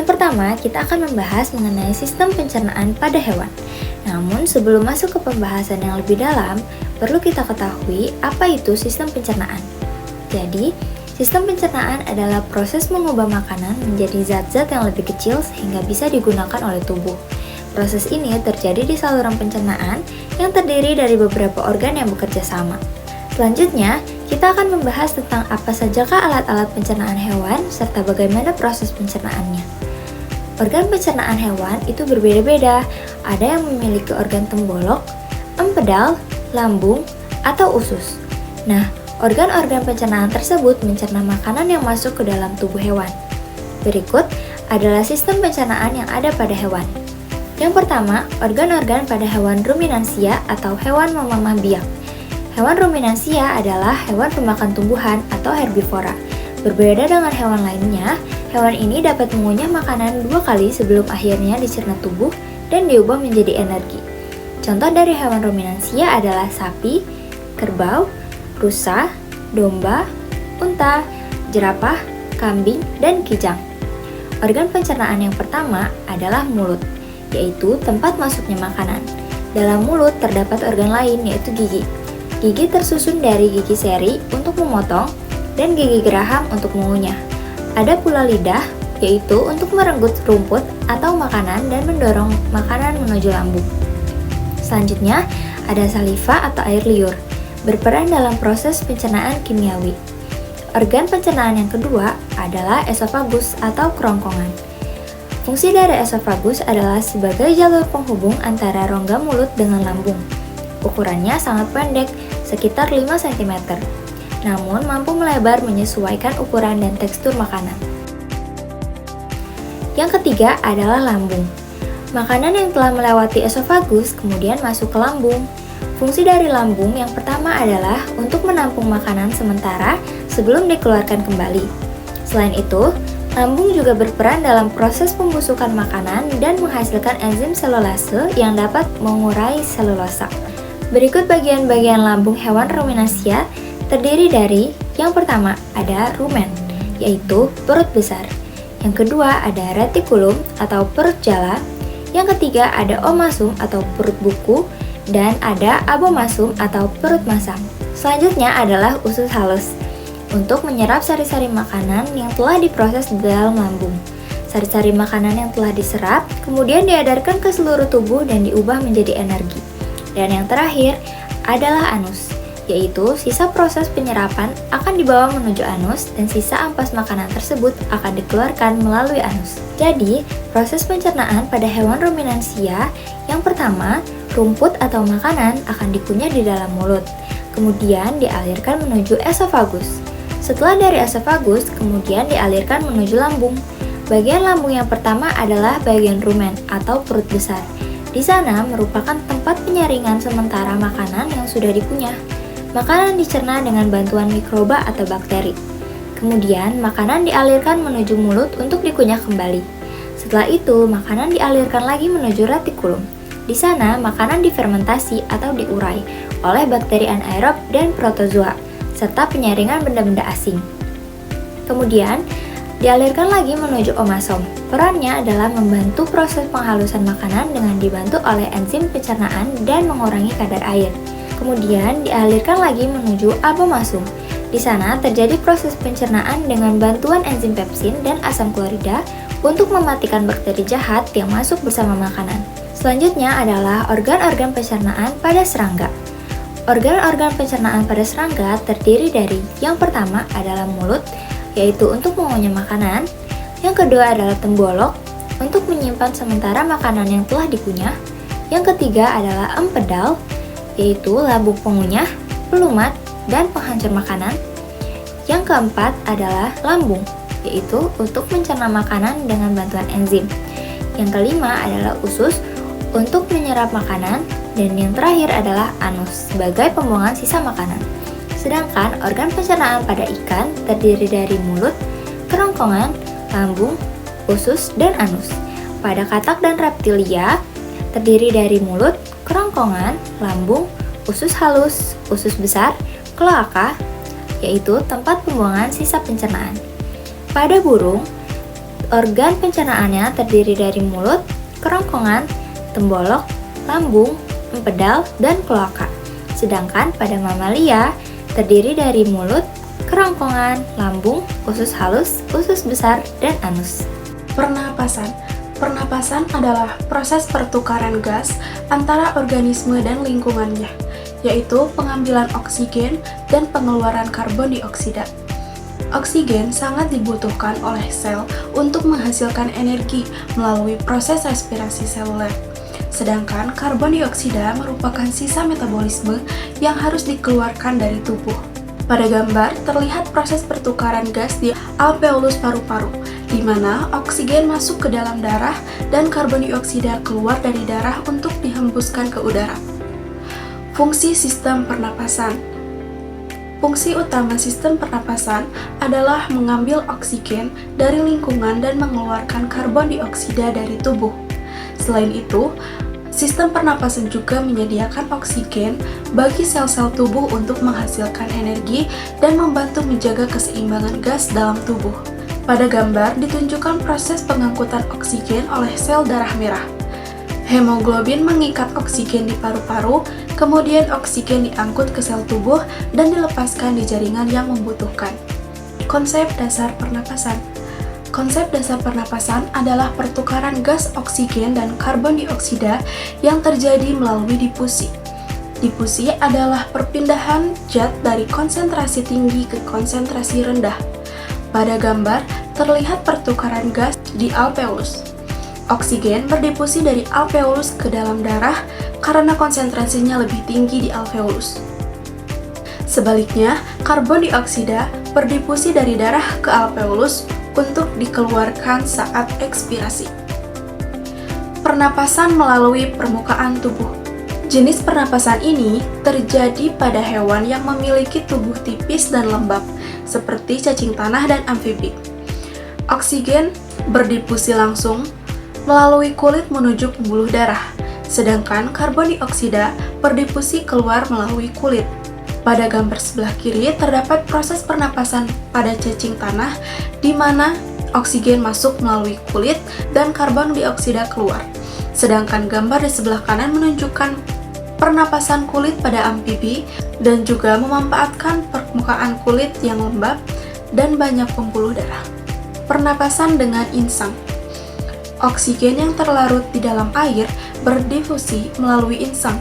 Yang pertama, kita akan membahas mengenai sistem pencernaan pada hewan. Namun, sebelum masuk ke pembahasan yang lebih dalam, perlu kita ketahui apa itu sistem pencernaan. Jadi, sistem pencernaan adalah proses mengubah makanan menjadi zat-zat yang lebih kecil sehingga bisa digunakan oleh tubuh. Proses ini terjadi di saluran pencernaan yang terdiri dari beberapa organ yang bekerja sama. Selanjutnya, kita akan membahas tentang apa sajakah alat-alat pencernaan hewan serta bagaimana proses pencernaannya. Organ pencernaan hewan itu berbeda-beda. Ada yang memiliki organ tembolok, empedal, lambung, atau usus. Nah, organ-organ pencernaan tersebut mencerna makanan yang masuk ke dalam tubuh hewan. Berikut adalah sistem pencernaan yang ada pada hewan. Yang pertama, organ-organ pada hewan ruminansia atau hewan memamah biak. Hewan ruminansia adalah hewan pemakan tumbuhan atau herbivora. Berbeda dengan hewan lainnya, hewan ini dapat mengunyah makanan 2 kali sebelum akhirnya dicerna tubuh dan diubah menjadi energi. Contoh dari hewan ruminansia adalah sapi, kerbau, rusa, domba, unta, jerapah, kambing, dan kijang. Organ pencernaan yang pertama adalah mulut, yaitu tempat masuknya makanan. Dalam mulut terdapat organ lain yaitu gigi. Gigi tersusun dari gigi seri untuk memotong dan gigi geraham untuk mengunyah. Ada pula lidah, yaitu untuk merenggut rumput atau makanan dan mendorong makanan menuju lambung. Selanjutnya, ada saliva atau air liur, berperan dalam proses pencernaan kimiawi. Organ pencernaan yang kedua adalah esofagus atau kerongkongan. Fungsi dari esofagus adalah sebagai jalur penghubung antara rongga mulut dengan lambung. Ukurannya sangat pendek, sekitar 5 cm, namun mampu melebar menyesuaikan ukuran dan tekstur makanan. Yang ketiga adalah lambung. Makanan yang telah melewati esofagus kemudian masuk ke lambung. Fungsi dari lambung yang pertama adalah untuk menampung makanan sementara sebelum dikeluarkan kembali. Selain itu, lambung juga berperan dalam proses pembusukan makanan dan menghasilkan enzim selulase yang dapat mengurai selulosa. Berikut bagian-bagian lambung hewan ruminansia terdiri dari yang pertama ada rumen, yaitu perut besar. Yang kedua ada retikulum atau perut jala. Yang ketiga ada omasum atau perut buku dan ada abomasum atau perut masam. Selanjutnya adalah usus halus untuk menyerap sari-sari makanan yang telah diproses di dalam lambung. Sari-sari makanan yang telah diserap kemudian diedarkan ke seluruh tubuh dan diubah menjadi energi. Dan yang terakhir adalah anus, yaitu sisa proses penyerapan akan dibawa menuju anus dan sisa ampas makanan tersebut akan dikeluarkan melalui anus. Jadi, proses pencernaan pada hewan ruminansia yang pertama, rumput atau makanan akan dikunyah di dalam mulut, kemudian dialirkan menuju esofagus. Setelah dari esofagus, kemudian dialirkan menuju lambung. Bagian lambung yang pertama adalah bagian rumen atau perut besar. Di sana merupakan tempat penyaringan sementara makanan yang sudah dikunyah. Makanan dicerna dengan bantuan mikroba atau bakteri. Kemudian, makanan dialirkan menuju mulut untuk dikunyah kembali. Setelah itu, makanan dialirkan lagi menuju retikulum. Di sana, makanan difermentasi atau diurai oleh bakteri anaerob dan protozoa, serta penyaringan benda-benda asing. Kemudian, dialirkan lagi menuju omasom. Perannya adalah membantu proses penghalusan makanan dengan dibantu oleh enzim pencernaan dan mengurangi kadar air. Kemudian dialirkan lagi menuju abomasum. Di sana terjadi proses pencernaan dengan bantuan enzim pepsin dan asam klorida untuk mematikan bakteri jahat yang masuk bersama makanan. Selanjutnya adalah organ-organ pencernaan pada serangga. Organ-organ pencernaan pada serangga terdiri dari yang pertama adalah mulut, yaitu untuk mengunyah makanan. Yang kedua adalah tembolok, untuk menyimpan sementara makanan yang telah dikunyah. Yang ketiga adalah empedal, yaitu lambung pengunyah, pelumat, dan penghancur makanan. Yang keempat adalah lambung, yaitu untuk mencerna makanan dengan bantuan enzim. Yang kelima adalah usus, untuk menyerap makanan. Dan yang terakhir adalah anus, sebagai pembuangan sisa makanan. Sedangkan organ pencernaan pada ikan terdiri dari mulut, kerongkongan, lambung, usus, dan anus. Pada katak dan reptilia terdiri dari mulut, kerongkongan, lambung, usus halus, usus besar, kloaka, yaitu tempat pembuangan sisa pencernaan. Pada burung, Organ pencernaannya terdiri dari mulut, kerongkongan, tembolok, lambung, empedal, dan kloaka. Sedangkan pada mamalia terdiri dari mulut, kerongkongan, lambung, usus halus, usus besar, dan anus. Pernapasan. Pernapasan adalah proses pertukaran gas antara organisme dan lingkungannya, yaitu pengambilan oksigen dan pengeluaran karbon dioksida. Oksigen sangat dibutuhkan oleh sel untuk menghasilkan energi melalui proses respirasi seluler. Sedangkan karbon dioksida merupakan sisa metabolisme yang harus dikeluarkan dari tubuh. Pada gambar terlihat proses pertukaran gas di alveolus paru-paru, di mana oksigen masuk ke dalam darah dan karbon dioksida keluar dari darah untuk dihembuskan ke udara. Fungsi sistem pernapasan. Fungsi utama sistem pernapasan adalah mengambil oksigen dari lingkungan dan mengeluarkan karbon dioksida dari tubuh. Selain itu, sistem pernapasan juga menyediakan oksigen bagi sel-sel tubuh untuk menghasilkan energi dan membantu menjaga keseimbangan gas dalam tubuh. Pada gambar ditunjukkan proses pengangkutan oksigen oleh sel darah merah. Hemoglobin mengikat oksigen di paru-paru, kemudian oksigen diangkut ke sel tubuh dan dilepaskan di jaringan yang membutuhkan. Konsep dasar pernapasan. Konsep dasar pernapasan adalah pertukaran gas oksigen dan karbon dioksida yang terjadi melalui difusi. Difusi adalah perpindahan zat dari konsentrasi tinggi ke konsentrasi rendah. Pada gambar terlihat pertukaran gas di alveolus. Oksigen berdifusi dari alveolus ke dalam darah karena konsentrasinya lebih tinggi di alveolus. Sebaliknya, karbon dioksida berdifusi dari darah ke alveolus untuk dikeluarkan saat ekspirasi. Pernapasan melalui permukaan tubuh. Jenis pernapasan ini terjadi pada hewan yang memiliki tubuh tipis dan lembab, seperti cacing tanah dan amfibi. Oksigen berdifusi langsung melalui kulit menuju pembuluh darah, sedangkan karbon dioksida berdifusi keluar melalui kulit. Pada gambar sebelah kiri terdapat proses pernapasan pada cacing tanah di mana oksigen masuk melalui kulit dan karbon dioksida keluar. Sedangkan gambar di sebelah kanan menunjukkan pernapasan kulit pada amfibi dan juga memanfaatkan permukaan kulit yang lembab dan banyak pembuluh darah. Pernapasan dengan insang. Oksigen yang terlarut di dalam air berdifusi melalui insang,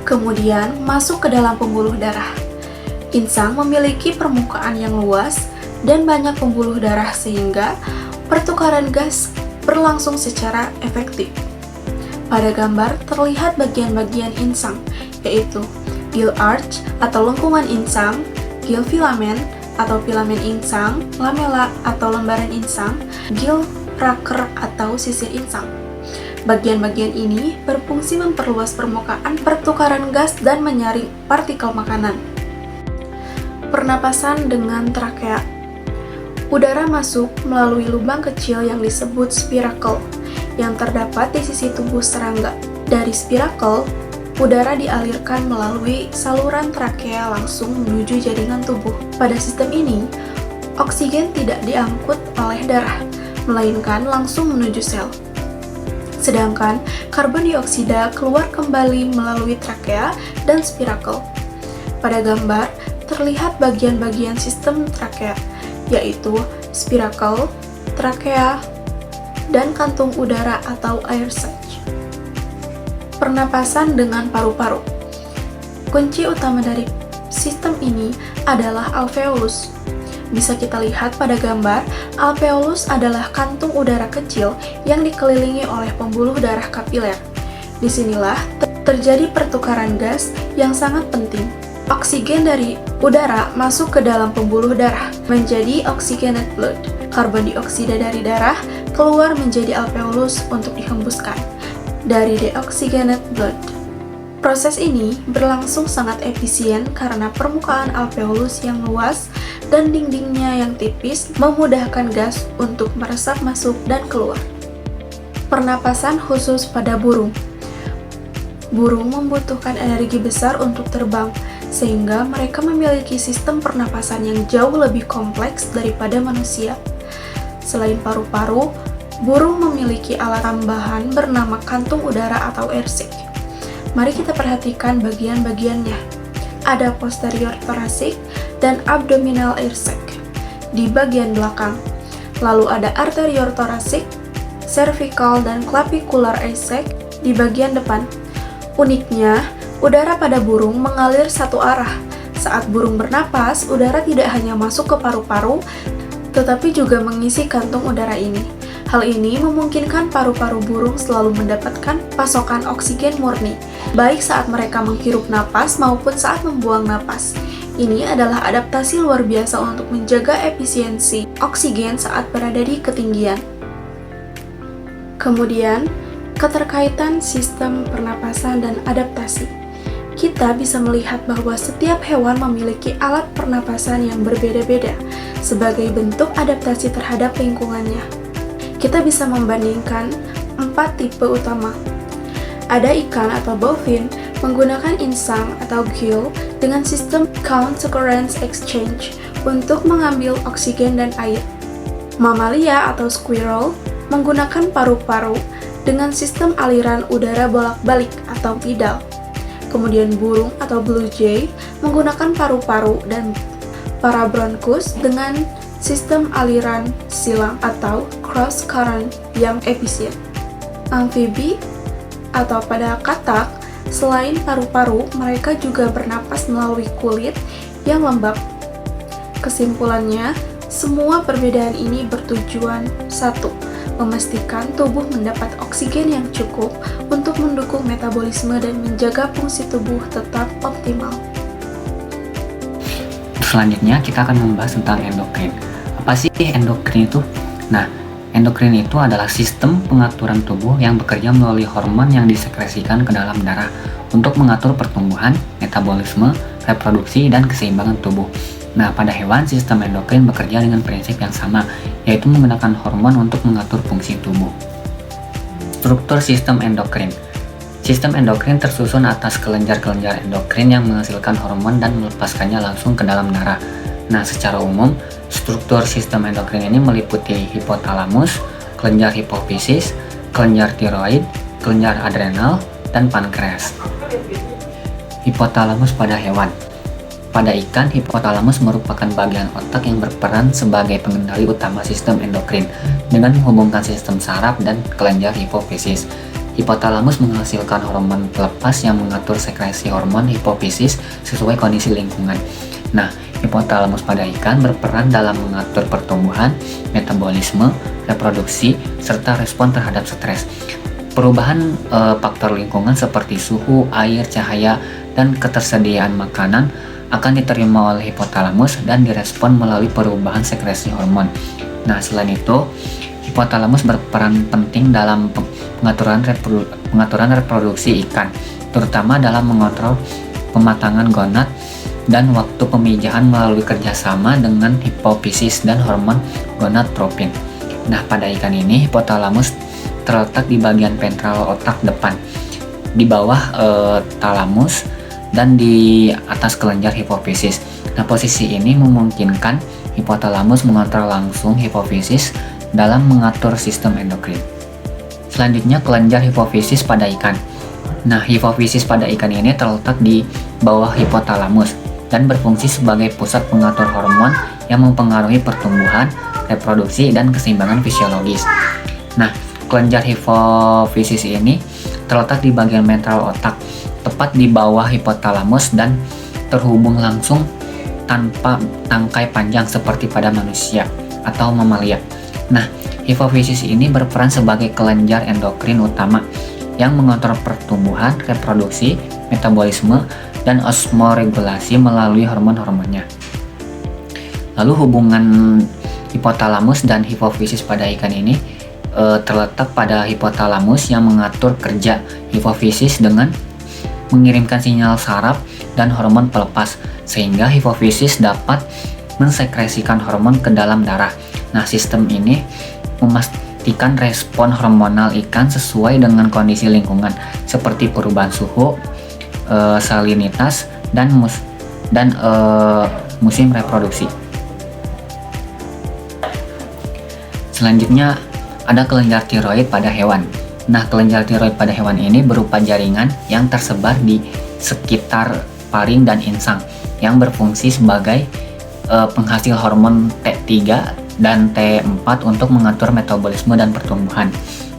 kemudian masuk ke dalam pembuluh darah. Insang memiliki permukaan yang luas dan banyak pembuluh darah sehingga pertukaran gas berlangsung secara efektif. Pada gambar terlihat bagian-bagian insang, yaitu gill arch atau lengkungan insang, gill filamen atau filamen insang, lamela atau lembaran insang, gill raker atau sisir insang. Bagian-bagian ini berfungsi memperluas permukaan pertukaran gas dan menyaring partikel makanan. Pernapasan dengan trakea. Udara masuk melalui lubang kecil yang disebut spiracle, yang terdapat di sisi tubuh serangga. Dari spiracle, udara dialirkan melalui saluran trakea langsung menuju jaringan tubuh. Pada sistem ini, oksigen tidak diangkut oleh darah, melainkan langsung menuju sel. Sedangkan karbon dioksida keluar kembali melalui trakea dan spiracle. Pada gambar terlihat bagian-bagian sistem trakea, yaitu spiracle, trakea, dan kantung udara atau air sac. Pernapasan dengan paru-paru. Kunci utama dari sistem ini adalah alveolus. Bisa kita lihat pada gambar, alveolus adalah kantung udara kecil yang dikelilingi oleh pembuluh darah kapiler. Disinilah terjadi pertukaran gas yang sangat penting. Oksigen dari udara masuk ke dalam pembuluh darah menjadi oxygenated blood. Karbon dioksida dari darah keluar menjadi alveolus untuk dihembuskan dari deoxygenated blood. Proses ini berlangsung sangat efisien karena permukaan alveolus yang luas dan dindingnya yang tipis memudahkan gas untuk meresap masuk dan keluar. Pernapasan khusus pada burung. Burung membutuhkan energi besar untuk terbang, sehingga mereka memiliki sistem pernapasan yang jauh lebih kompleks daripada manusia. Selain paru-paru, burung memiliki alat tambahan bernama kantung udara atau air sac. Mari kita perhatikan bagian-bagiannya. Ada posterior thoracic dan abdominal air sac di bagian belakang. Lalu ada anterior thoracic, cervical, dan clavicular air sac di bagian depan. Uniknya, udara pada burung mengalir satu arah. Saat burung bernapas, udara tidak hanya masuk ke paru-paru, tetapi juga mengisi kantung udara ini. Hal ini memungkinkan paru-paru burung selalu mendapatkan pasokan oksigen murni, baik saat mereka menghirup napas maupun saat membuang napas. Ini adalah adaptasi luar biasa untuk menjaga efisiensi oksigen saat berada di ketinggian. Kemudian, keterkaitan sistem pernapasan dan adaptasi. Kita bisa melihat bahwa setiap hewan memiliki alat pernapasan yang berbeda-beda sebagai bentuk adaptasi terhadap lingkungannya. Kita bisa membandingkan 4 tipe utama. Ada ikan atau bovine menggunakan insang atau gill dengan sistem count-occurrence exchange untuk mengambil oksigen dan air. Mamalia atau squirrel menggunakan paru-paru dengan sistem aliran udara bolak-balik atau tidal. Kemudian burung atau blue jay menggunakan paru-paru dan parabronchus dengan sistem aliran silang atau cross current yang efisien. Amfibi atau pada katak, selain paru-paru, mereka juga bernapas melalui kulit yang lembab. Kesimpulannya, semua perbedaan ini bertujuan satu, memastikan tubuh mendapat oksigen yang cukup untuk mendukung metabolisme dan menjaga fungsi tubuh tetap optimal. Selanjutnya kita akan membahas tentang endokrin. Apa sih endokrin itu? Nah, endokrin itu adalah sistem pengaturan tubuh yang bekerja melalui hormon yang disekresikan ke dalam darah untuk mengatur pertumbuhan, metabolisme, reproduksi, dan keseimbangan tubuh. Nah, pada hewan, sistem endokrin bekerja dengan prinsip yang sama, yaitu menggunakan hormon untuk mengatur fungsi tubuh. Struktur sistem endokrin. Sistem endokrin tersusun atas kelenjar-kelenjar endokrin yang menghasilkan hormon dan melepaskannya langsung ke dalam darah. Nah, secara umum, struktur sistem endokrin ini meliputi hipotalamus, kelenjar hipofisis, kelenjar tiroid, kelenjar adrenal, dan pankreas. Hipotalamus pada hewan. Pada ikan, hipotalamus merupakan bagian otak yang berperan sebagai pengendali utama sistem endokrin dengan menghubungkan sistem saraf dan kelenjar hipofisis. Hipotalamus menghasilkan hormon pelepas yang mengatur sekresi hormon hipofisis sesuai kondisi lingkungan. Nah, hipotalamus pada ikan berperan dalam mengatur pertumbuhan, metabolisme, reproduksi, serta respon terhadap stres. Perubahan faktor lingkungan seperti suhu, air, cahaya, dan ketersediaan makanan akan diterima oleh hipotalamus dan direspon melalui perubahan sekresi hormon. Nah, selain itu, hipotalamus berperan penting dalam pengaturan reproduksi ikan, terutama dalam mengontrol pematangan gonad dan waktu pemijahan melalui kerjasama dengan hipofisis dan hormon gonadotropin. Nah, pada ikan ini, hipotalamus terletak di bagian ventral otak depan, di bawah talamus, dan di atas kelenjar hipofisis. Nah, posisi ini memungkinkan hipotalamus mengontrol langsung hipofisis dalam mengatur sistem endokrin. Selanjutnya, kelenjar hipofisis pada ikan. Nah, hipofisis pada ikan ini terletak di bawah hipotalamus dan berfungsi sebagai pusat pengatur hormon yang mempengaruhi pertumbuhan, reproduksi, dan keseimbangan fisiologis. Nah, kelenjar hipofisis ini terletak di bagian ventral otak, tepat di bawah hipotalamus dan terhubung langsung tanpa tangkai panjang seperti pada manusia atau mamalia. Nah, hipofisis ini berperan sebagai kelenjar endokrin utama yang mengontrol pertumbuhan, reproduksi, metabolisme, dan osmoregulasi melalui hormon-hormonnya. Lalu hubungan hipotalamus dan hipofisis pada ikan ini terletak pada hipotalamus yang mengatur kerja hipofisis dengan mengirimkan sinyal saraf dan hormon pelepas, sehingga hipofisis dapat mensekresikan hormon ke dalam darah. Nah, sistem ini memastikan respon hormonal ikan sesuai dengan kondisi lingkungan, seperti perubahan suhu, salinitas, dan musim reproduksi. Selanjutnya, ada kelenjar tiroid pada hewan. Nah, kelenjar tiroid pada hewan ini berupa jaringan yang tersebar di sekitar paring dan insang yang berfungsi sebagai penghasil hormon T3 dan T4 untuk mengatur metabolisme dan pertumbuhan.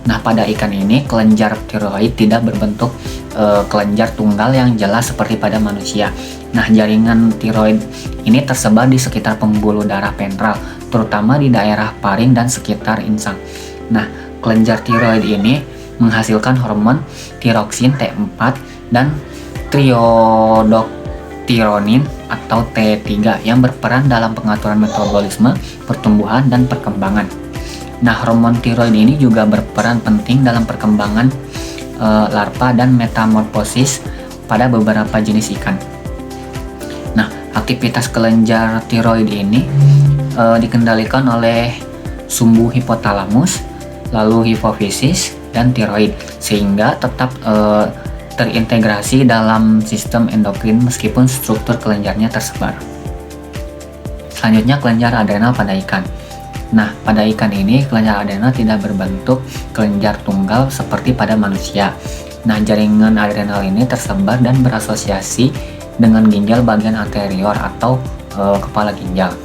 Nah, pada ikan ini kelenjar tiroid tidak berbentuk kelenjar tunggal yang jelas seperti pada manusia. Nah, jaringan tiroid ini tersebar di sekitar pembuluh darah ventral, terutama di daerah paring dan sekitar insang. Nah, kelenjar tiroid ini menghasilkan hormon tiroksin T4 dan triiodopteronin atau T3 yang berperan dalam pengaturan metabolisme, pertumbuhan, dan perkembangan. Nah, hormon tiroid ini juga berperan penting dalam perkembangan larva dan metamorfosis pada beberapa jenis ikan. Nah, aktivitas kelenjar tiroid ini dikendalikan oleh sumbu hipotalamus, lalu hipofisis, dan tiroid, sehingga tetap terintegrasi dalam sistem endokrin meskipun struktur kelenjarnya tersebar. Selanjutnya, kelenjar adrenal pada ikan. Nah, pada ikan ini kelenjar adrenal tidak berbentuk kelenjar tunggal seperti pada manusia. Nah, jaringan adrenal ini tersebar dan berasosiasi dengan ginjal bagian anterior atau kepala ginjal.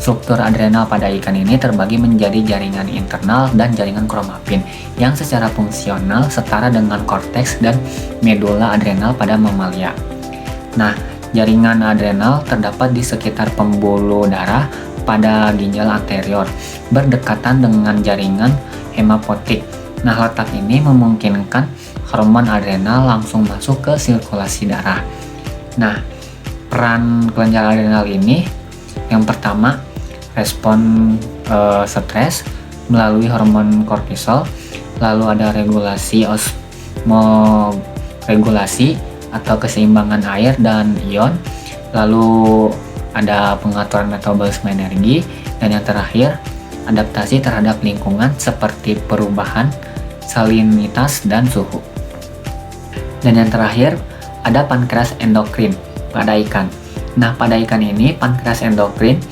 Struktur adrenal pada ikan ini terbagi menjadi jaringan internal dan jaringan kromapin yang secara fungsional setara dengan korteks dan medula adrenal pada mamalia. Nah, jaringan adrenal terdapat di sekitar pembuluh darah pada ginjal anterior, berdekatan dengan jaringan hemapotik. Nah, letak ini memungkinkan hormon adrenal langsung masuk ke sirkulasi darah. Nah, peran kelenjar adrenal ini yang pertama, respon stres melalui hormon kortisol, lalu ada regulasi osmoregulasi atau keseimbangan air dan ion, lalu ada pengaturan metabolisme energi, dan yang terakhir adaptasi terhadap lingkungan seperti perubahan salinitas dan suhu. Dan yang terakhir ada pankreas endokrin pada ikan. Nah, pada ikan ini pankreas endokrin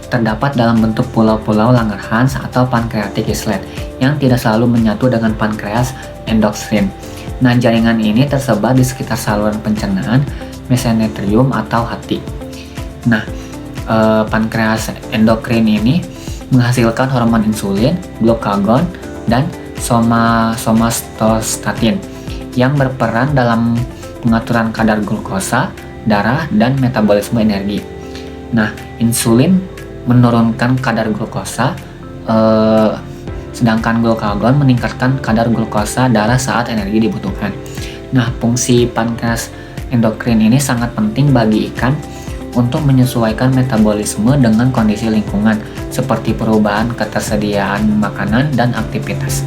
terdapat dalam bentuk pulau-pulau Langerhans atau pancreatic islet yang tidak selalu menyatu dengan pankreas endokrin. Nah, jaringan ini tersebar di sekitar saluran pencernaan, mesenterium atau hati. Nah, pankreas endokrin ini menghasilkan hormon insulin, glukagon, dan somatostatin yang berperan dalam pengaturan kadar glukosa, darah, dan metabolisme energi. Nah, insulin menurunkan kadar glukosa, sedangkan glukagon meningkatkan kadar glukosa darah saat energi dibutuhkan. Nah, fungsi pankreas endokrin ini sangat penting bagi ikan untuk menyesuaikan metabolisme dengan kondisi lingkungan seperti perubahan ketersediaan makanan dan aktivitas.